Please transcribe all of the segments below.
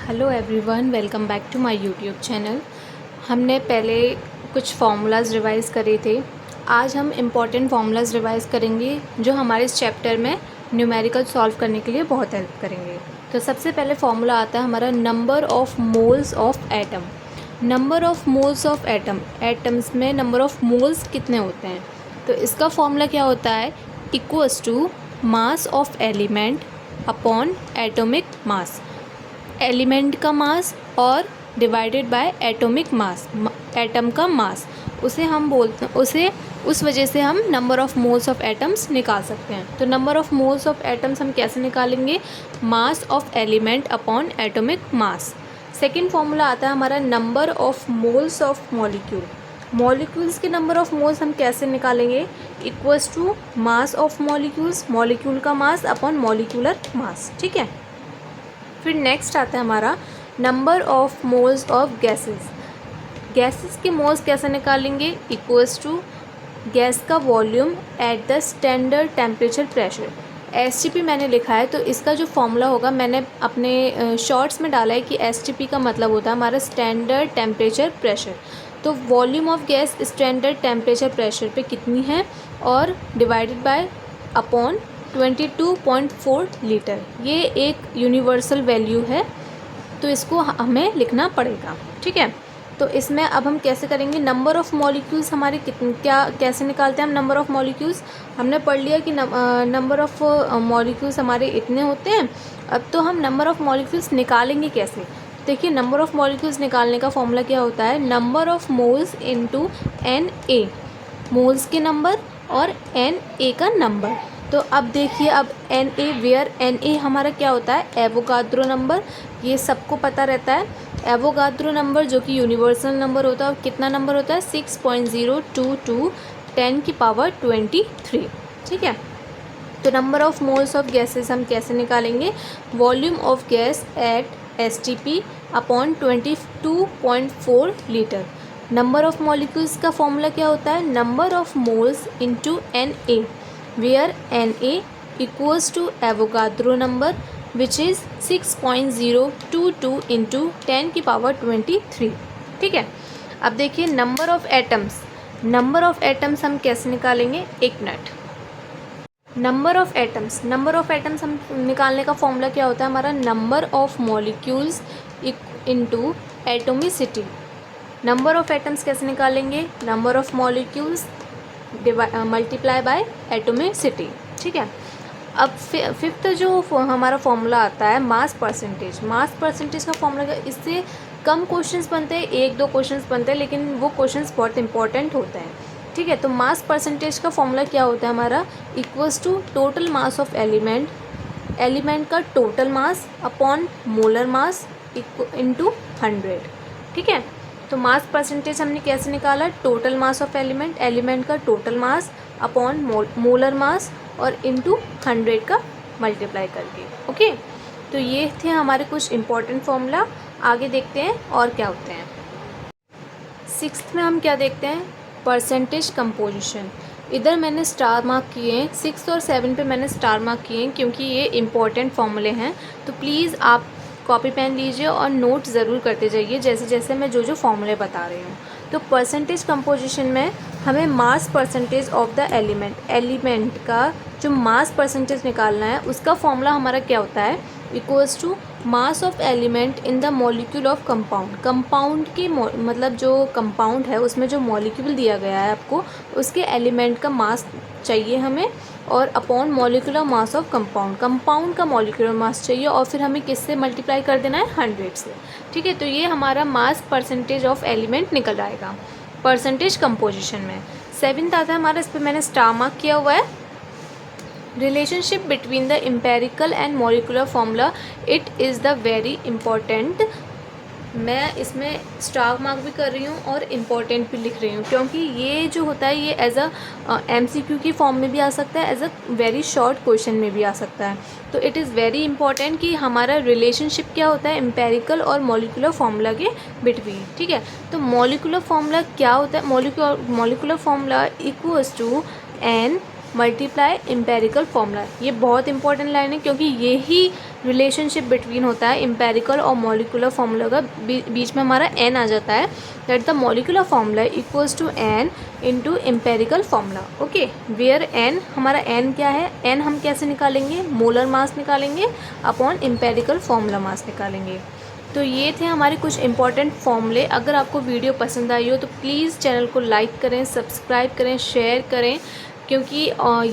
Hello everyone, welcome back to my YouTube channel. हमने पहले कुछ फार्मूलाज रिवाइज़ करे थे। आज हम इम्पॉर्टेंट फार्मूलाज रिवाइज़ करेंगे जो हमारे इस चैप्टर में न्यूमेरिकल सॉल्व करने के लिए बहुत हेल्प करेंगे। तो सबसे पहले फार्मूला आता है हमारा number of moles of atom. Number of moles of atom, atoms में नंबर ऑफ़ मोल्स कितने होते हैं। तो इसका फार्मूला क्या होता है, equals to mass of element upon atomic mass. Element का मास और divided by atomic mass, atom का मास, उसे हम बोलते हैं, उसे उस वजह से हम number of moles of atoms निकाल सकते हैं। तो number of moles of atoms हम कैसे निकालेंगे, mass of element upon atomic mass. Second formula आता है हमारा number of moles of molecule. Molecules के नंबर ऑफ़ मोल्स हम कैसे निकालेंगे, equals to mass of molecules, molecule का मास अपॉन मॉलिक्यूलर मास। ठीक है। फिर नेक्स्ट आता है हमारा number of moles of gases. Gases के मोल्स कैसे निकालेंगे, इक्वल्स टू गैस का volume at the standard temperature pressure. STP मैंने लिखा है, तो इसका जो फॉर्मूला होगा मैंने अपने शॉर्ट्स में डाला है कि एसटीपी का मतलब होता है हमारा स्टैंडर्ड टेम्परेचर प्रेशर। तो volume of gas standard temperature pressure पे कितनी है और डिवाइडेड बाय अपॉन 22.4 लीटर। ये एक यूनिवर्सल वैल्यू है, तो इसको हमें लिखना पड़ेगा। ठीक है। तो इसमें अब हम कैसे करेंगे, नंबर ऑफ़ मॉलिक्यूल्स हमारे कितने, क्या कैसे निकालते हैं हम नंबर ऑफ़ मॉलिक्यूल्स। हमने पढ़ लिया कि नंबर ऑफ़ मॉलिक्यूल्स हमारे इतने होते हैं। अब तो हम नंबर ऑफ़ मॉलिक्यूल्स निकालेंगे कैसे। देखिए, नंबर ऑफ़ मॉलिक्यूल्स निकालने का फॉर्मूला क्या होता है, number of moles into N A, moles के नंबर और एन ए का नंबर। तो अब देखिए, अब N A where N A हमारा क्या होता है, एवोगाद्रो नंबर। ये सबको पता रहता है। एवोगाद्रो नंबर जो कि यूनिवर्सल नंबर होता है, और कितना नंबर होता है, 6.022 10⁻23। ठीक है। तो number of moles of gases हम कैसे निकालेंगे, volume of gas at S T P upon 22.4 litre. Number of molecules का फॉर्मूला क्या होता है, number of moles into N A, where Na equals to Avogadro number which is 6.022 into 10⁻23। ठीक है। अब देखिए number of atoms, number of atoms हम कैसे निकालेंगे, एक मिनट। नंबर ऑफ़ एटम्स हम निकालने का फॉर्मूला क्या होता है हमारा, number of molecules into atomicity. Number of atoms कैसे निकालेंगे, number of molecules multiply by atomicity. ठीक है। अब फिफ्थ जो हमारा फॉर्मूला आता है मास परसेंटेज। मास परसेंटेज का फॉर्मूला, इससे कम क्वेश्चंस बनते हैं, एक दो क्वेश्चंस बनते हैं, लेकिन वो क्वेश्चंस बहुत इंपॉर्टेंट होते हैं। ठीक है। तो मास परसेंटेज का फॉर्मूला क्या होता है हमारा, equals to total mass of element, element का total mass upon molar mass into 100। ठीक है। तो मास परसेंटेज हमने कैसे निकाला, total mass of element, element का total mass upon molar mass और इंटू 100 का मल्टीप्लाई करके। ओके। तो ये थे हमारे कुछ इंपॉर्टेंट फॉर्मूला। आगे देखते हैं और क्या होते हैं। सिक्स्थ में हम क्या देखते हैं, परसेंटेज कंपोजिशन। इधर मैंने स्टार मार्क किए हैं, 6 और 7 पे मैंने स्टार मार्क किए हैं क्योंकि ये इंपॉर्टेंट फॉर्मूले हैं। तो प्लीज़ आप कॉपी पेन लीजिए और नोट ज़रूर करते जाइए जैसे जैसे मैं जो फॉर्मूले बता रही हूँ। तो परसेंटेज कंपोजिशन में हमें mass percentage of the element, element का जो मास परसेंटेज निकालना है, उसका फॉर्मूला हमारा क्या होता है, equals to mass of element in the molecule of compound. Compound के मतलब जो कंपाउंड है उसमें जो मॉलिक्यूल दिया गया है आपको, उसके एलिमेंट का मास चाहिए हमें, और upon molecular mass of compound, compound का मॉलिक्यूलर मास चाहिए, और फिर हमें किससे मल्टीप्लाई कर देना है, 100 से। ठीक है। तो ये हमारा मास परसेंटेज ऑफ एलिमेंट निकल आएगा परसेंटेज कंपोजिशन में। 7th आता है हमारा, इस पर मैंने स्टार मार्क किया हुआ है, relationship between the empirical and molecular formula, it is the very important. मैं इसमें स्टार मार्क भी कर रही हूँ और इम्पॉर्टेंट भी लिख रही हूँ, क्योंकि ये जो होता है ये एज अ एमसीक्यू की फॉर्म में भी आ सकता है, as a very short question में भी आ सकता है। तो इट इज़ वेरी इंपॉर्टेंट कि हमारा रिलेशनशिप क्या होता है एम्पेरिकल और मॉलिक्यूलर फॉर्मूला के बिटवीन। ठीक है। तो मॉलिक्यूलर फॉर्मूला क्या होता है, molecular formula equals to n multiply empirical formula. ये बहुत इंपॉर्टेंट लाइन है क्योंकि ये ही रिलेशनशिप बिटवीन होता है एम्पेरिकल और मॉलिक्यूलर फार्मूला का। बीच में हमारा n आ जाता है, that the molecular formula equals to n into empirical formula. Okay, where n, हमारा n क्या है, n हम कैसे निकालेंगे, मोलर मास निकालेंगे अपॉन एम्पेरिकल फार्मूला मास निकालेंगे। तो ये थे हमारे कुछ इंपॉर्टेंट फॉर्मूले। अगर आपको वीडियो पसंद आई हो तो प्लीज़ चैनल को लाइक करें, सब्सक्राइब करें, शेयर करें, क्योंकि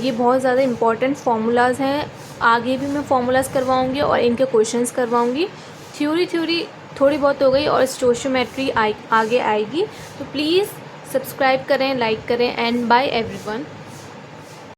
ये बहुत ज़्यादा इंपॉर्टेंट फार्मूलाज हैं। आगे भी मैं फार्मूलाज करवाऊँगी और इनके क्वेश्चंस करवाऊँगी। थ्योरी थोड़ी बहुत हो गई और स्टोइचियोमेट्री आगे आएगी। तो प्लीज़ सब्सक्राइब करें, लाइक करें एंड बाय एवरीवन।